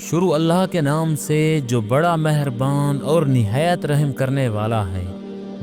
شروع اللہ کے نام سے جو بڑا مہربان اور نہایت رحم کرنے والا ہے،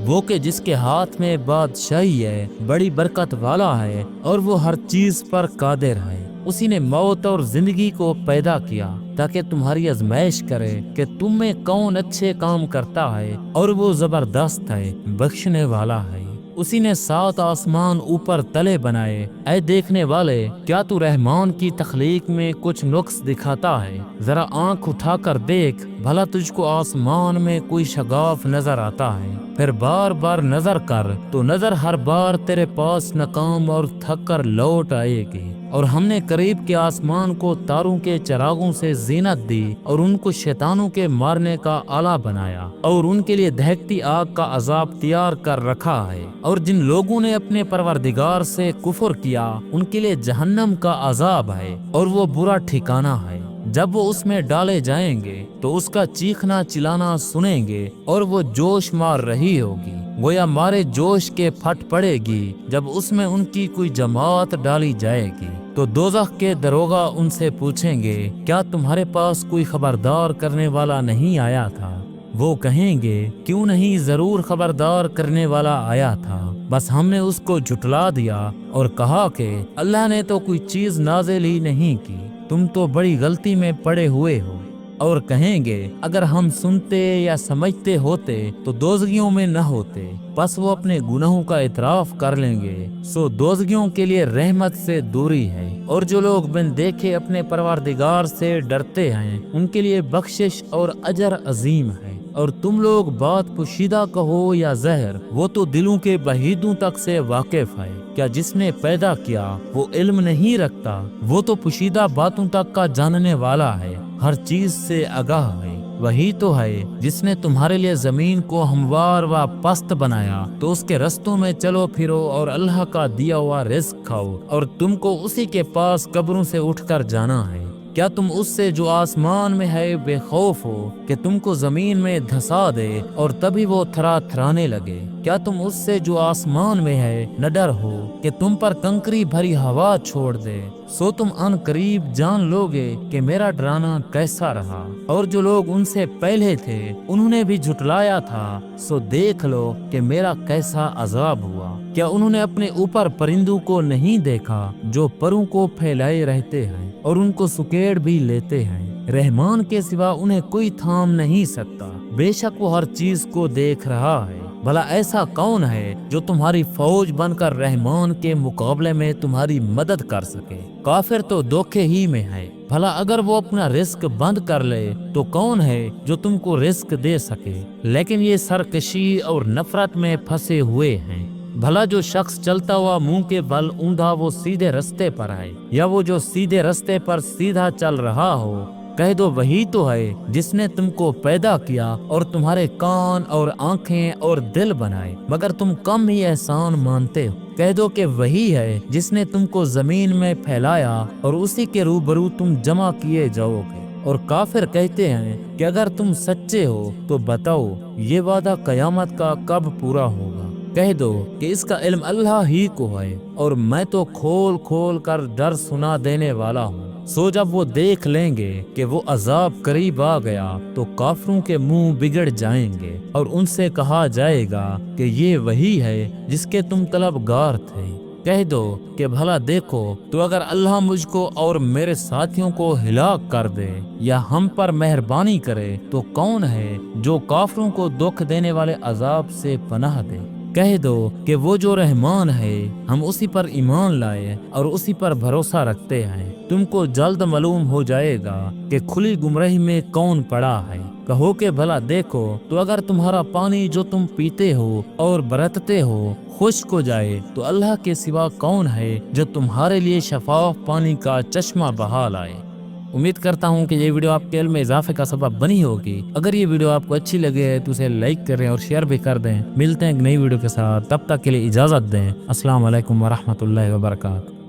وہ کہ جس کے ہاتھ میں بادشاہی ہے، بڑی برکت والا ہے اور وہ ہر چیز پر قادر ہے۔ اسی نے موت اور زندگی کو پیدا کیا تاکہ تمہاری آزمائش کرے کہ تم میں کون اچھے کام کرتا ہے، اور وہ زبردست ہے، بخشنے والا ہے۔ اسی نے 7 آسمان اوپر تلے بنائے۔ اے دیکھنے والے، کیا تو رحمان کی تخلیق میں کچھ نقص دکھاتا ہے؟ ذرا آنکھ اٹھا کر دیکھ، بھلا تجھ کو آسمان میں کوئی شگاف نظر آتا ہے؟ پھر بار بار نظر کر تو نظر ہر بار تیرے پاس ناکام اور تھک کر لوٹ آئے گی۔ اور ہم نے قریب کے آسمان کو تاروں کے چراغوں سے زینت دی اور ان کو شیطانوں کے مارنے کا آلہ بنایا، اور ان کے لیے دہکتی آگ کا عذاب تیار کر رکھا ہے۔ اور جن لوگوں نے اپنے پروردگار سے کفر کیا، ان کے لیے جہنم کا عذاب ہے، اور وہ برا ٹھکانہ ہے۔ جب وہ اس میں ڈالے جائیں گے تو اس کا چیخنا چلانا سنیں گے، اور وہ جوش مار رہی ہوگی، گویا مارے جوش کے پھٹ پڑے گی جب اس میں ان کی کوئی جماعت ڈالی جائے گی۔ تو دوزخ کے دروغہ ان سے پوچھیں گے، کیا تمہارے پاس کوئی خبردار کرنے والا نہیں آیا تھا؟ وہ کہیں گے، کیوں نہیں، ضرور خبردار کرنے والا آیا تھا، بس ہم نے اس کو جھٹلا دیا اور کہا کہ اللہ نے تو کوئی چیز نازل ہی نہیں کی، تم تو بڑی غلطی میں پڑے ہوئے ہو۔ اور کہیں گے، اگر ہم سنتے یا سمجھتے ہوتے تو دوزخیوں میں نہ ہوتے۔ پس وہ اپنے گناہوں کا اعتراف کر لیں گے، سو دوزخیوں کے لیے رحمت سے دوری ہے۔ اور جو لوگ بن دیکھے اپنے پروردگار سے ڈرتے ہیں، ان کے لیے بخشش اور اجر عظیم ہے۔ اور تم لوگ بات پوشیدہ کہو یا ظاہر، وہ تو دلوں کے بہیدوں تک سے واقف ہے۔ کیا جس نے پیدا کیا وہ علم نہیں رکھتا؟ وہ تو پوشیدہ باتوں تک کا جاننے والا ہے، ہر چیز سے آگاہ ہے۔ وہی تو ہے جس نے تمہارے لیے زمین کو ہموار و پست بنایا، تو اس کے رستوں میں چلو پھرو اور اللہ کا دیا ہوا رزق کھاؤ، اور تم کو اسی کے پاس قبروں سے اٹھ کر جانا ہے۔ کیا تم اس سے جو آسمان میں ہے بے خوف ہو کہ تم کو زمین میں دھسا دے اور تبھی وہ تھرا تھرانے لگے؟ کیا تم اس سے جو آسمان میں ہے نہ ڈر ہو کہ تم پر کنکری بھری ہوا چھوڑ دے؟ سو تم ان قریب جان لوگے کہ میرا ڈرانا کیسا رہا۔ اور جو لوگ ان سے پہلے تھے انہوں نے بھی جھٹلایا تھا، سو دیکھ لو کہ میرا کیسا عذاب ہوا۔ کیا انہوں نے اپنے اوپر پرندوں کو نہیں دیکھا جو پروں کو پھیلائے رہتے ہیں اور ان کو سکیڑ بھی لیتے ہیں؟ رحمان کے سوا انہیں کوئی تھام نہیں سکتا، بے شک وہ ہر چیز کو دیکھ رہا ہے۔ بھلا ایسا کون ہے جو تمہاری فوج بن کر رحمان کے مقابلے میں تمہاری مدد کر سکے؟ کافر تو دھوکے ہی میں ہے۔ بھلا اگر وہ اپنا رزق بند کر لے تو کون ہے جو تم کو رزق دے سکے؟ لیکن یہ سرکشی اور نفرت میں پھنسے ہوئے ہیں۔ بھلا جو شخص چلتا ہوا منہ کے بل اوندھا وہ سیدھے رستے پر ہے، یا وہ جو سیدھے رستے پر سیدھا چل رہا ہو؟ کہہ دو وہی تو ہے جس نے تم کو پیدا کیا اور تمہارے کان اور آنکھیں اور دل بنائے، مگر تم کم ہی احسان مانتے ہو۔ کہہ دو کہ وہی ہے جس نے تم کو زمین میں پھیلایا اور اسی کے روبرو تم جمع کیے جاؤ گے۔ اور کافر کہتے ہیں کہ اگر تم سچے ہو تو بتاؤ یہ وعدہ قیامت کا کب پورا ہوگا؟ کہہ دو کہ اس کا علم اللہ ہی کو ہے، اور میں تو کھول کھول کر ڈر سنا دینے والا ہوں۔ سو جب وہ دیکھ لیں گے کہ وہ عذاب قریب آ گیا تو کافروں کے منہ بگڑ جائیں گے، اور ان سے کہا جائے گا کہ یہ وہی ہے جس کے تم طلبگار تھے۔ کہہ دو کہ بھلا دیکھو تو اگر اللہ مجھ کو اور میرے ساتھیوں کو ہلاک کر دے یا ہم پر مہربانی کرے تو کون ہے جو کافروں کو دکھ دینے والے عذاب سے پناہ دے؟ کہہ دو کہ وہ جو رحمان ہے ہم اسی پر ایمان لائے اور اسی پر بھروسہ رکھتے ہیں۔ تم کو جلد معلوم ہو جائے گا کہ کھلی گمراہی میں کون پڑا ہے۔ کہو کہ بھلا دیکھو تو اگر تمہارا پانی جو تم پیتے ہو اور برتتے ہو خشک ہو جائے تو اللہ کے سوا کون ہے جو تمہارے لیے شفاف پانی کا چشمہ بہا لائے؟ امید کرتا ہوں کہ یہ ویڈیو آپ کے علم میں اضافے کا سبب بنی ہوگی۔ اگر یہ ویڈیو آپ کو اچھی لگے تو اسے لائک کریں اور شیئر بھی کر دیں۔ ملتے ہیں ایک نئی ویڈیو کے ساتھ، تب تک کے لیے اجازت دیں۔ السلام علیکم ورحمۃ اللہ وبرکاتہ۔